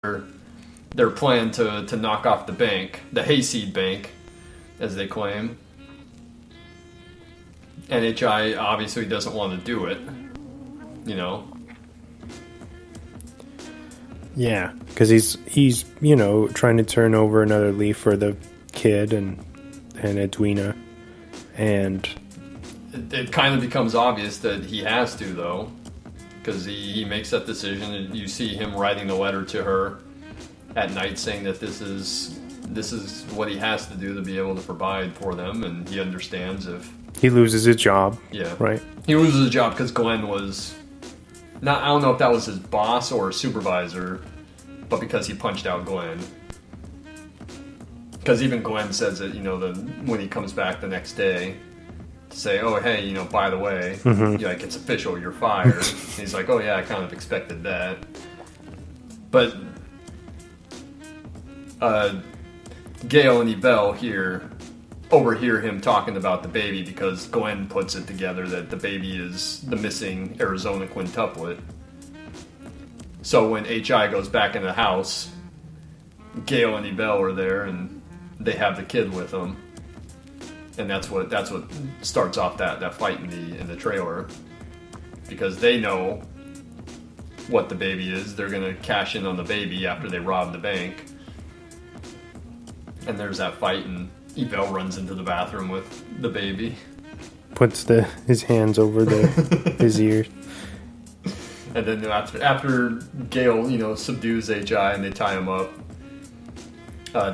their plan to knock off the bank, the hayseed bank, as they claim. NHI obviously doesn't want to do it, you know. Yeah, because he's trying to turn over another leaf for the kid and Edwina, and it kind of becomes obvious that he has to, though, because he makes that decision, and you see him writing the letter to her at night saying that this is what he has to do to be able to provide for them, and he understands if he loses his job. Yeah, right. He loses his job because Glenn was not. I don't know if that was his boss or supervisor, but because he punched out Glenn. Because even Glenn says that when he comes back the next day to say, "Oh, hey, by the way, like it's official, you're fired." And he's like, "Oh yeah, I kind of expected that," but. Gail and Yvel overhear him talking about the baby because Glenn puts it together that the baby is the missing Arizona quintuplet. So when HI goes back in the house, Gail and Yvel are there and they have the kid with them, and that's what starts off that fight in the trailer, because they know what the baby is. They're gonna cash in on the baby after they rob the bank. And there's that fight, and Yvel runs into the bathroom with the baby. Puts his hands over his ears. And then after Gail, subdues HI and they tie him up,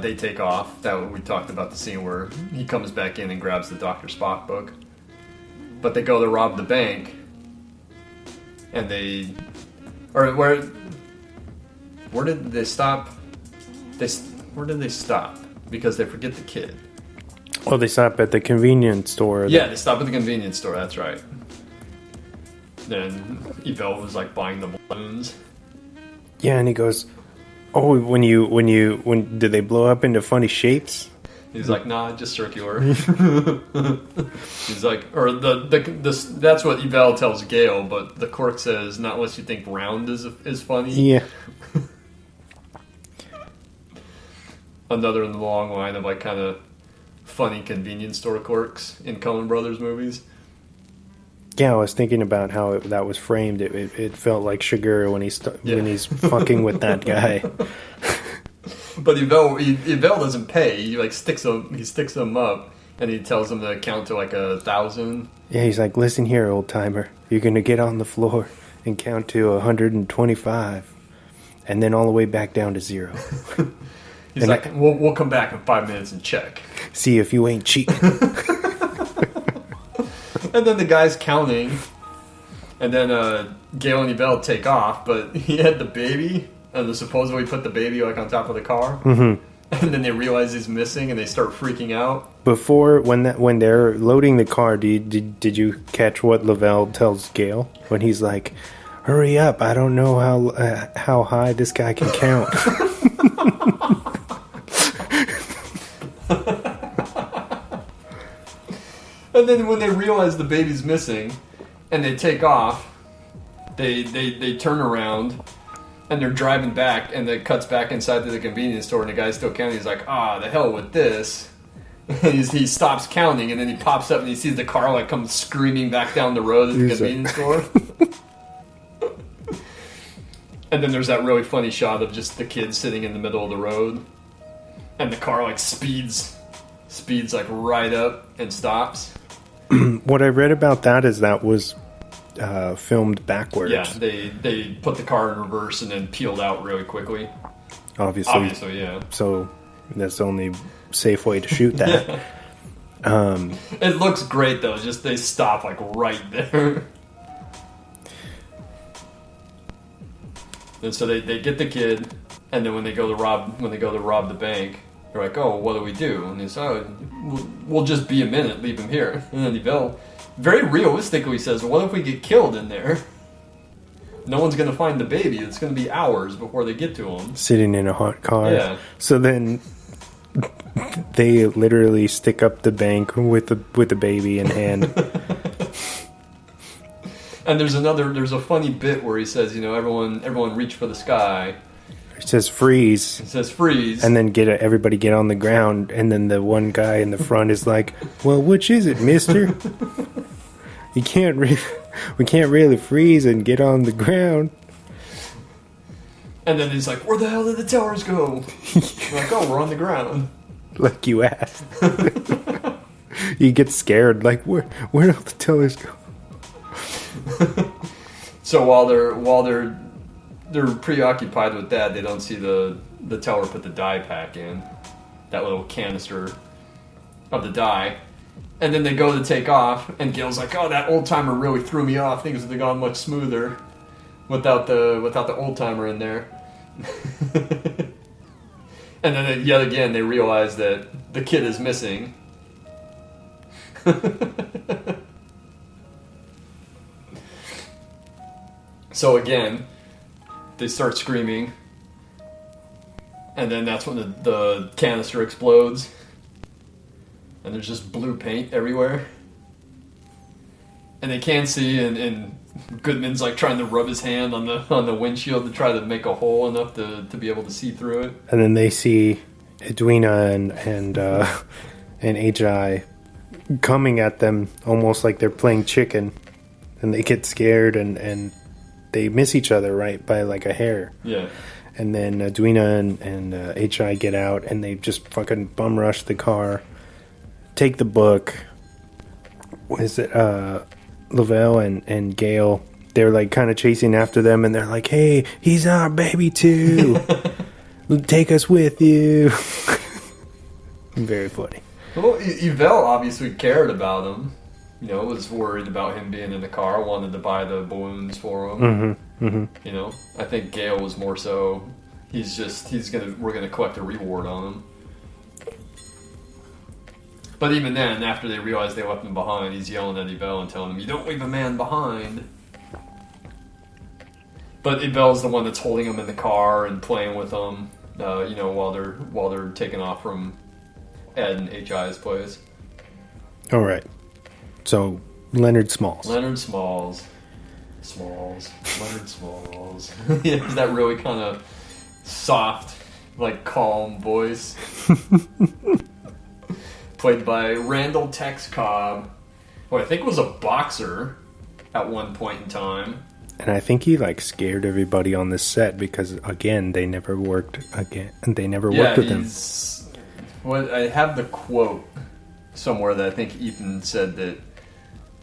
they take off. That we talked about the scene where he comes back in and grabs the Dr. Spock book. But they go to rob the bank, and where did they stop? Where did they stop? Because they forget the kid. Oh, they stop at the convenience store. Yeah, they stop at the convenience store. That's right. Then Yvel was like buying the balloons. Yeah, and he goes, "Oh, when did they blow up into funny shapes?" He's like, "Nah, just circular." He's like, or that's what Yvel tells Gail, but the Cork says, "Not unless you think round is funny." Yeah. Another in the long line of like kind of funny convenience store quirks in Coen Brothers movies. Yeah, I was thinking about how that was framed. It felt like Sugar when he's fucking with that guy. But Yvel doesn't pay. He like sticks them up, and he tells them to count to like 1,000. Yeah, he's like, "Listen here, old timer. You're gonna get on the floor and count to 125, and then all the way back down to 0." He's and like, we'll come back in 5 minutes and check. See if you ain't cheating. And then the guy's counting. And then Gail and Yvel take off. But he had the baby. And supposedly put the baby like on top of the car. Mm-hmm. And then they realize he's missing and they start freaking out. Before, when they're loading the car, did you catch what Lavelle tells Gail? When he's like, "Hurry up, I don't know how high this guy can count." And then when they realize the baby's missing and they take off, they turn around and they're driving back, and it cuts back inside to the convenience store, and the guy's still counting. He's like, the hell with this. And he stops counting, and then he pops up and he sees the car like come screaming back down the road at the convenience store. And then there's that really funny shot of just the kid sitting in the middle of the road, and the car like speeds like right up and stops. What I read about that is that was filmed backwards. Yeah, they put the car in reverse and then peeled out really quickly. Obviously, yeah. So that's the only safe way to shoot that. Yeah. It looks great though. Just they stop like right there. And so they get the kid, and then when they go to rob the bank, they're like, "Oh, what do we do?" And they say, "Oh, we'll just be a minute, leave him here." And then Yvel very realistically says, "What if we get killed in there? No one's going to find the baby. It's going to be hours before they get to him." Sitting in a hot car. Yeah. So then they literally stick up the bank with the baby in hand. And there's a funny bit where he says, everyone reach for the sky. says freeze. It says freeze. And then everybody get on the ground, and then the one guy in the front is like, "Well, which is it, mister? We can't really freeze and get on the ground." And then he's like, "Where the hell did the towers go?" We're like, "Oh, we're on the ground." Like you asked. You get scared, like, where did the towers go? So while they're preoccupied with that, they don't see the teller put the dye pack in, that little canister of the dye, and then they go to take off, and Gail's like, "Oh, that old timer really threw me off. Things would have gone much smoother without the old timer in there." And then yet again they realize that the kid is missing. So again, they start screaming, and then that's when the canister explodes, and there's just blue paint everywhere, and they can't see, and Goodman's like trying to rub his hand on the windshield to try to make a hole enough to be able to see through it. And then they see Edwina and H.I. coming at them almost like they're playing chicken, and they get scared and they miss each other right by like a hair. Yeah. And then Edwina and H.I. get out, and they just fucking bum rush the car, take the book. What is it? Lavelle and Gail, they're like kind of chasing after them, and they're like, "Hey, he's our baby too. Take us with you." Very funny. Well, Yvel obviously cared about him. You know, was worried about him being in the car, wanted to buy the balloons for him. Mm-hmm, mm-hmm. You know, I think Gail was more so. We're gonna collect a reward on him. But even then, after they realize they left him behind, he's yelling at Yvel and telling him, "You don't leave a man behind." But Yvel's the one that's holding him in the car and playing with him. You know, while they're taking off from Ed and H.I.'s place. All right. So Leonard Smalls. Leonard Smalls. Yeah, is that really kind of soft, like calm voice? Played by Randall Tex Cobb, who I think was a boxer at one point in time. And I think he like scared everybody on the set because again they never worked again. They never worked with him. Well, I have the quote somewhere that I think Ethan said that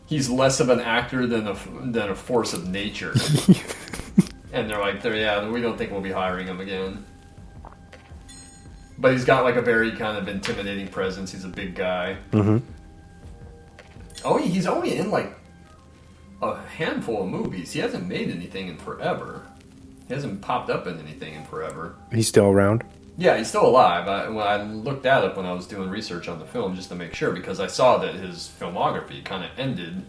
he's less of an actor than a force of nature. And they're like, we don't think we'll be hiring him again. But he's got like a very kind of intimidating presence. He's a big guy. Mm-hmm. Oh, he's only in like a handful of movies. He hasn't made anything in forever. He hasn't popped up in anything in forever. He's still around? Yeah, he's still alive. I looked that up when I was doing research on the film just to make sure, because I saw that his filmography kind of ended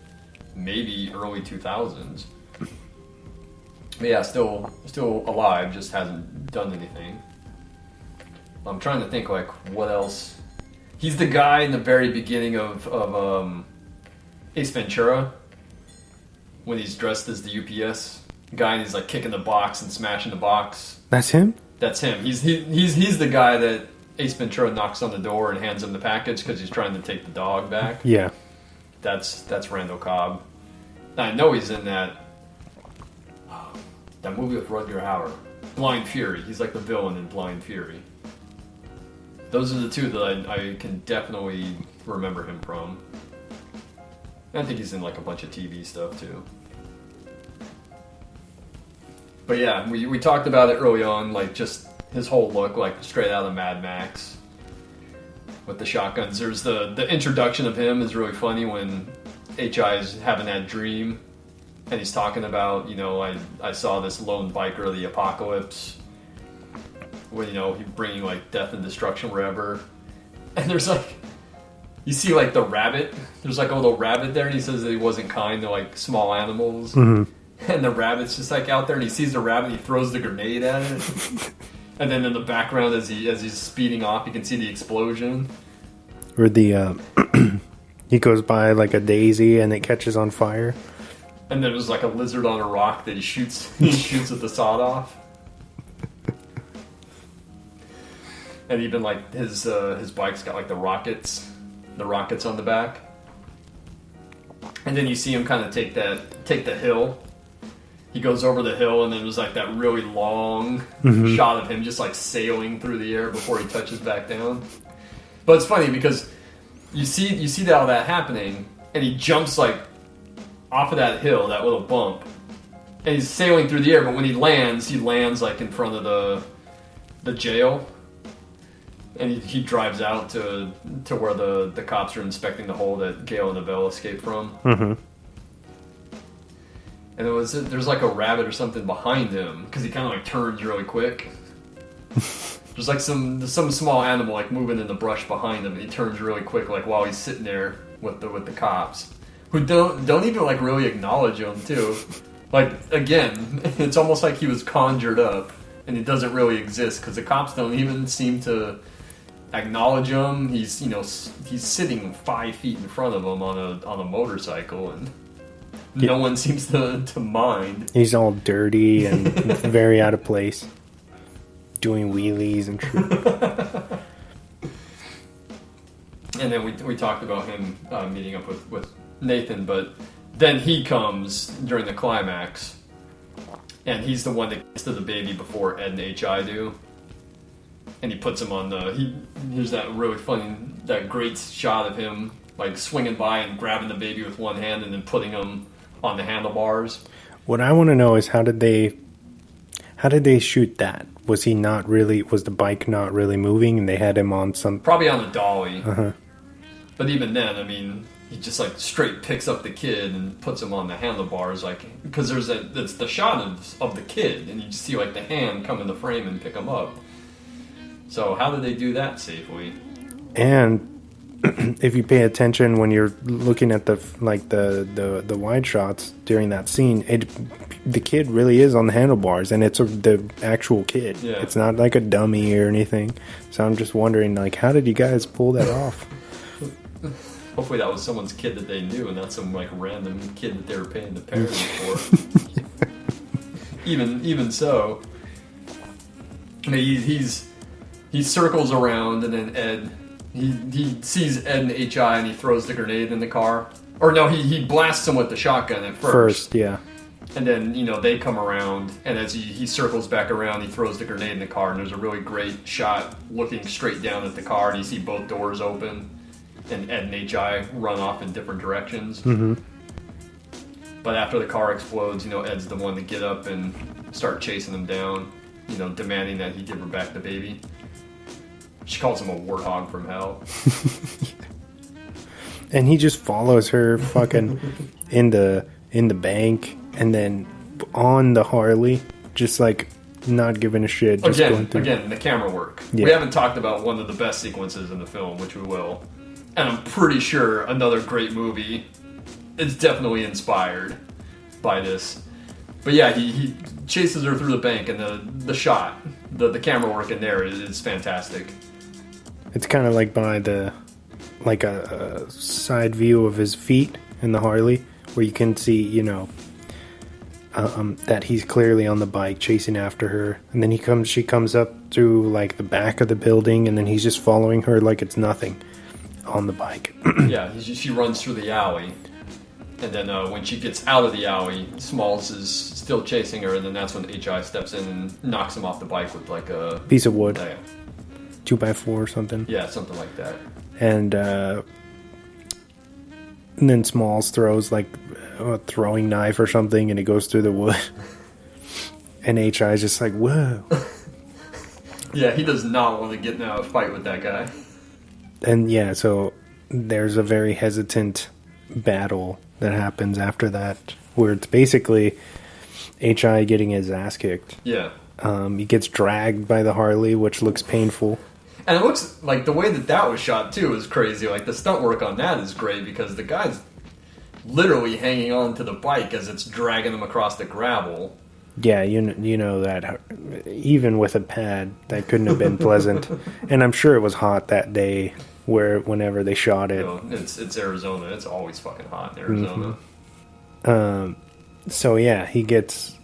maybe early 2000s. But yeah, still alive, just hasn't done anything. I'm trying to think, like, what else. He's the guy in the very beginning of Ace Ventura, when he's dressed as the UPS guy and he's like kicking the box and smashing the box. That's him? That's him. He's the guy that Ace Ventura knocks on the door and hands him the package because he's trying to take the dog back. Yeah. That's Randall Cobb. I know he's in that movie with Rutger Hauer, Blind Fury. He's like the villain in Blind Fury. Those are the two that I can definitely remember him from. I think he's in like a bunch of TV stuff too. But yeah, we talked about it early on, like just his whole look, like straight out of Mad Max. With the shotguns. There's the introduction of him is really funny when H.I. is having that dream and he's talking about, you know, I saw this lone biker of the apocalypse. When, you know, he's bringing like death and destruction wherever. And there's like, you see like the rabbit. There's like a little rabbit there, and he says that he wasn't kind to like small animals. Mm-hmm. And the rabbit's just like out there, and he sees the rabbit, and he throws the grenade at it. And then in the background, as he's speeding off, you can see the explosion. Or the he goes by like a daisy, and it catches on fire. And then there's like a lizard on a rock that he shoots with the sawed off. And even like his bike's got like the rockets on the back. And then you see him kind of take the hill. He goes over the hill, and then there's like that really long shot of him just like sailing through the air before he touches back down. But it's funny because you see all that happening, and he jumps like off of that hill, that little bump, and he's sailing through the air. But when he lands like in front of the jail, and he drives out to where the cops are inspecting the hole that Gale and Abel escaped from. Mm-hmm. And there's like a rabbit or something behind him because he kind of like turns really quick. There's like some small animal like moving in the brush behind him, and he turns really quick like while he's sitting there with the cops, who don't even like really acknowledge him too. Like again, it's almost like he was conjured up, and it doesn't really exist because the cops don't even seem to acknowledge him. He's sitting 5 feet in front of him on a motorcycle, and no one seems to mind. He's all dirty and very out of place, doing wheelies and shit. And then we talked about him meeting up with Nathan, but then he comes during the climax, and he's the one that gets to the baby before Ed and H.I. do. And he puts him on here's that really funny, that great shot of him like swinging by and grabbing the baby with one hand and then putting him on the handlebars. What I want to know is how did they shoot that? Was the bike not really moving, and they had him on some... Probably on a dolly. Uh-huh. But even then, I mean, he just like straight picks up the kid and puts him on the handlebars, like, because it's the shot of the kid, and you just see like the hand come in the frame and pick him up. So how did they do that safely? And if you pay attention when you're looking at the wide shots during that scene, the kid really is on the handlebars, and it's the actual kid. Yeah. It's not like a dummy or anything. So I'm just wondering, like, how did you guys pull that off? Hopefully that was someone's kid that they knew, and not some like random kid that they were paying the parents for. Even so, I mean, he circles around, and then Ed. He sees Ed and H.I. and he throws the grenade in the car. Or no, he blasts him with the shotgun at first. Yeah. And then, they come around, and as he circles back around, he throws the grenade in the car, and there's a really great shot looking straight down at the car, and you see both doors open, and Ed and H.I. run off in different directions. Mm-hmm. But after the car explodes, Ed's the one to get up and start chasing them down, demanding that he give her back the baby. She calls him a warthog from hell. And he just follows her fucking in the bank, and then on the Harley, just like not giving a shit. Just again, the camera work. Yeah. We haven't talked about one of the best sequences in the film, which we will. And I'm pretty sure another great movie is definitely inspired by this. But yeah, he chases her through the bank, and the shot, the camera work in there is fantastic. It's kind of like by a side view of his feet in the Harley, where you can see, that he's clearly on the bike chasing after her, and then she comes up through like the back of the building, and then he's just following her like it's nothing on the bike. Yeah, she runs through the alley, and then when she gets out of the alley, Smalls is still chasing her, and then that's when H.I. steps in and knocks him off the bike with like a piece of wood. Yeah. 2x4 or something. Yeah, something like that. And then Smalls throws like a throwing knife or something, and it goes through the wood. And H.I. is just like, whoa. Yeah, he does not want to get in a fight with that guy. And yeah, so there's a very hesitant battle that happens after that, where it's basically H.I. getting his ass kicked. Yeah. He gets dragged by the Harley, which looks painful. And it looks like the way that was shot, too, is crazy. Like, the stunt work on that is great because the guy's literally hanging on to the bike as it's dragging him across the gravel. Yeah, you know that even with a pad, that couldn't have been pleasant. And I'm sure it was hot that day whenever they shot it. It's Arizona. It's always fucking hot in Arizona. Mm-hmm. So, yeah,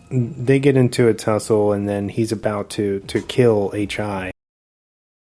they get into a tussle, and then he's about to kill H.I.